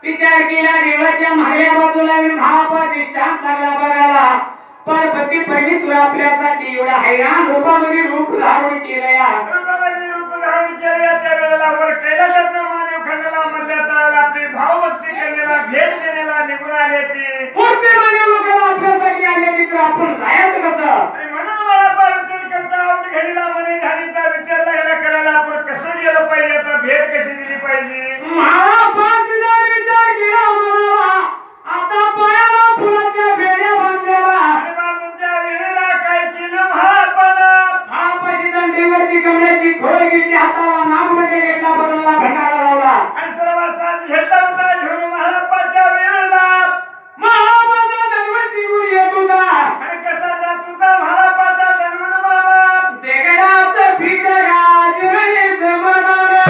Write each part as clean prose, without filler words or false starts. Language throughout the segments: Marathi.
विचार केला देवाच्या मागल्या बाजूला महापाधिष्ठान लागला बघायला पार्वती परमेश्वर आपल्यासाठी एवढा हैराण रूपामध्ये रूप धारण केलंया त्या वेळेला वर कैलासातनं मानव खंडाला मधल्या तळाला आपली भावभक्ती करण्याला भेट देण्याला निघून आले ते मूर्ती मानव लोकांना आपल्यासाठी आले की तर आपण जायचं कसं आणि म्हणून मला विचार करता आवड घडीला मने झालीचा विचार लागला करायला आपण कसं गेलं पाहिजे आता भेट कशी दिली पाहिजे महापाधिष्ठान विचार केला म्हणाला आता पायाला फुलाच्या बेड्या बांधलेला आणि बांधून त्या वेळेला काय केलं महापाधिष्ठान देवरती कमळाची खोड घेतली हाताला नागमध्ये घेतला बरोला भंडारा लावला आणि सर्वात साज घेतला होता घेऊन महापाच्या वेळेला महापाचा दंडवट निघून येत होता आणि कसा जात होता महापाचा दंडवट बाबा देगडाचं फीत गाज म्हणे जमदाना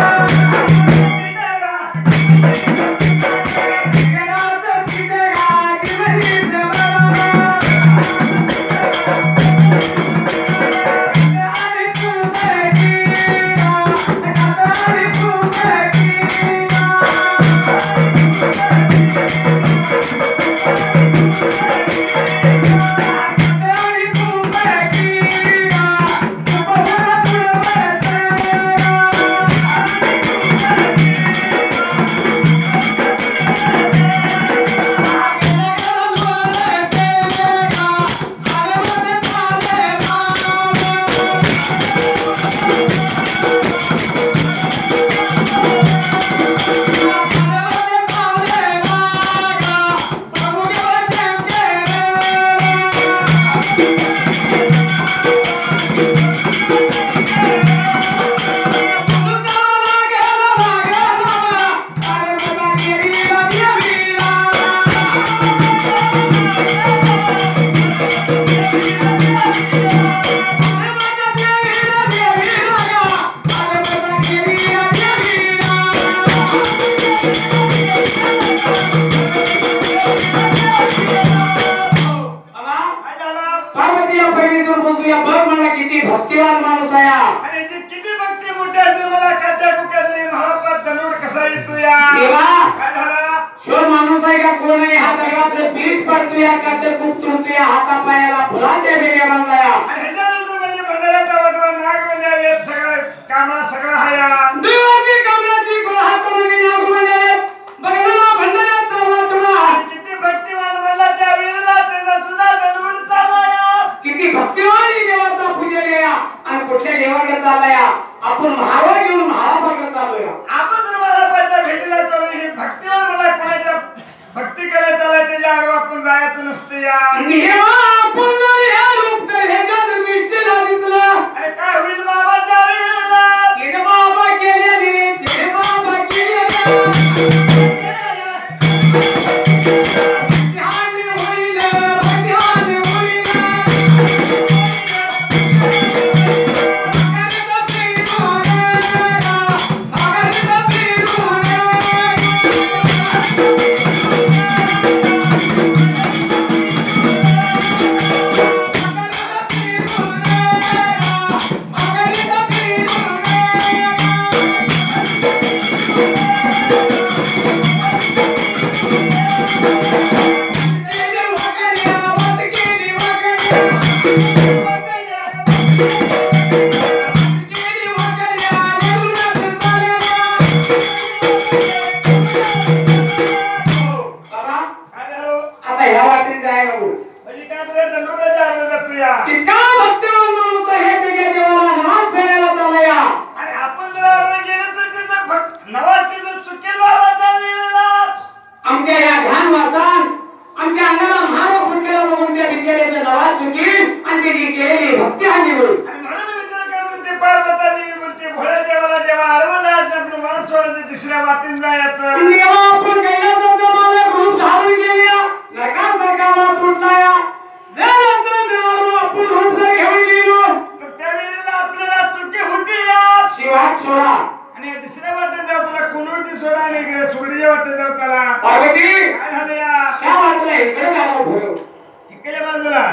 देगडाचं फीत गाज म्हणे जमदाना भक्तिवान माणूस आहे आणि जी किती भक्ती मोठी आहे मला काट्या कुट्याने महापात दंडवट कसा येतो या देवा काय झालं शोर माणूस आहे का कोण आहे हा दगडाचं पीठ पडतो या काट्या खूप तुरतो या हाता पायाला फुलाच्या बेड्या बांधल्या आणि ह्याच्यानंतर म्हणजे भंडाऱ्याचा वाटवा नाग म्हणजे सगळं कामला सगळं हाया देवाची कमलाची को हातामध्ये नाग म्हणजे बघा भंडाऱ्याचा वाटवा किती भक्तिवान मला त्या वेळेला त्याचा सुद्धा दंडवट चालला किती भक्तिवान देवाचा पुजारी आणि कुठल्या देवाकडे चाललाय आपण महाराज घेऊन महाराजाकडे चाललोय आपण जर महाराजाच्या भेटीला चालू ही भक्तिवान मला कोणाच्या भक्ती करायला त्याला त्याच्या आडवा आपण जायचं नसते या देवा आपण जर या रूप ह्याच्यात निश्चय दिसला अरे काय होईल बाबाच्या वेळेला तिने बाबा केलेली तिने बाबा केलेली आता ह्या वाटेने जायला नको. म्हणजे काय तुला दंडोबाच्या आडवं जातो या. इतका भक्तिमान माणूस आहे त्याच्या देवाला नमाज फेडायला चालला. आणि आपण जर आडवं गेलं तर त्याचा नवाज तिथं चुकेल बाबाचा वेळेला. आमच्या या ध्यानवासान आमच्या अंगाला महारोग फुटलेला बघून त्या बिचाऱ्याचं नवाज चुकील आणि त्याची केलेली भक्ती हानी होईल. आणि म्हणून विचार करतो ते पार्वता देवी बोलते भोळ्या देवाला देवा आडवं जायचं आपलं वाट सोडायचं तिसऱ्या वाटेने जायचं. देवा आपण कैलासाचा मालक रूप धारण केल्या नरकासारखा वास फुटलाया. जर आपलं देवाला आपण रूप जर घेऊन गेलो तर त्यावेळेला आपल्याला चुकी होती या. शिवात सोडा आणि दुसऱ्या वाटेत जाऊ त्याला कोणवरती सोडा आणि सोडीच्या वाटेत जाऊ त्याला. पार्वती काय झालं या श्या वाटला इकडे घाला भरव. इकडे बाजूला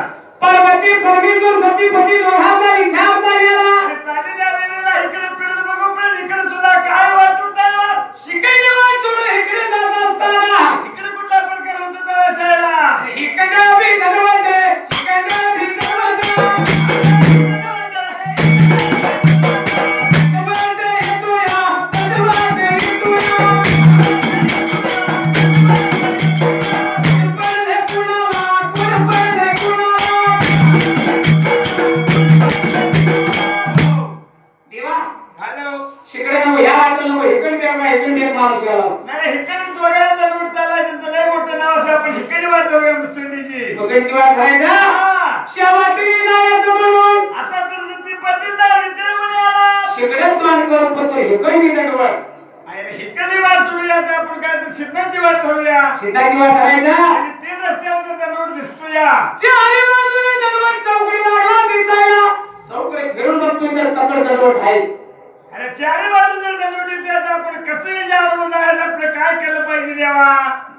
पार्वती परमेश्वर सतीपती दोघांचा विचार झालेला. आणि चाललेल्या वेळेला इकडे फिरून बघू पण इकडे सुद्धा काय होत होतं. शिकायला वाट सोडून इकडे जात असताना इकडे कुठला प्रकार होत होता असायला. इकडे बी दरवाजे इकडे बी दरवाजे शिकडे नको ह्या वाटलं नको इकडे माणूस गेला. नाही इकडे दोघांना दंडवत चालला त्यांचं लय मोठं नाव असं आपण इकडे वाट जाऊया मुचंडीची. मुचंडीची वाट करायचा शेवातरी जायचं म्हणून असा तर सतीपतीचा विचार होऊन आला. शिकडे तोंड करून पण तो इकडे मी दंडवत इकडली वाट सोडूया आता आपण काय तर सिद्धांची वाट धरूया. सिद्धाची वाट करायचा आणि तीन रस्त्यावर दंडवत दिसतो या. चारी बाजूने दंडवत चौकडी लागला दिसायला. चौकडे फिरून बघतोय तर तपड दंडवत आहेच. अरे चारी बाजू जर दंडवत येते आता आपण कसं जाणून जायला आपलं काय केलं पाहिजे देवा.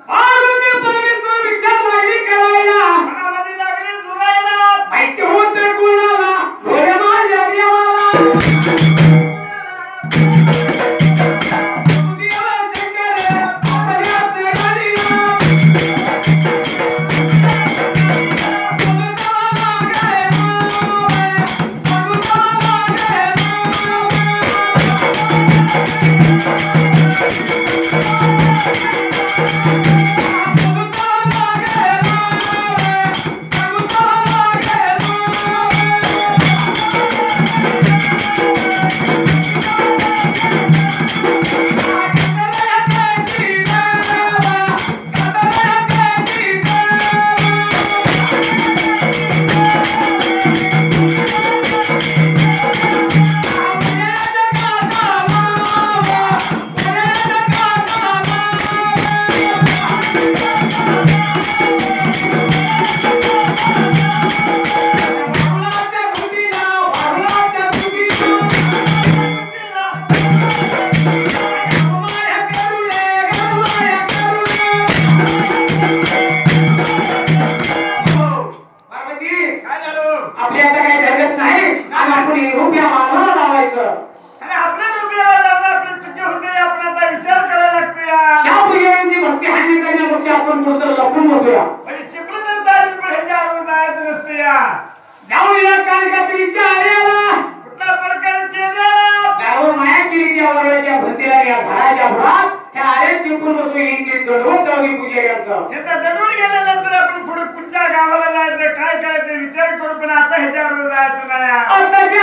पार्वती परमेश्वर विचार लागली करायला मनामध्ये लागले जुरायला. माहिती होत कोणाला भोले माझ्या देवाला. जाऊन या कानकात्रीच्या आळ्याला कुठला प्रकार केला. गाव माया केली त्या वरच्या भरतीला या झाडाच्या बुडात त्या आळ्यात चिपून बसून इतके दंडवत जाऊन पूजा यायचं. हे तर दंडवत गेल्यानंतर आपण पुढे कुठच्या गावाला जायचं काय करायचं विचार करू पण आता ह्याच्या आडवं जायचं नाही. आताच्या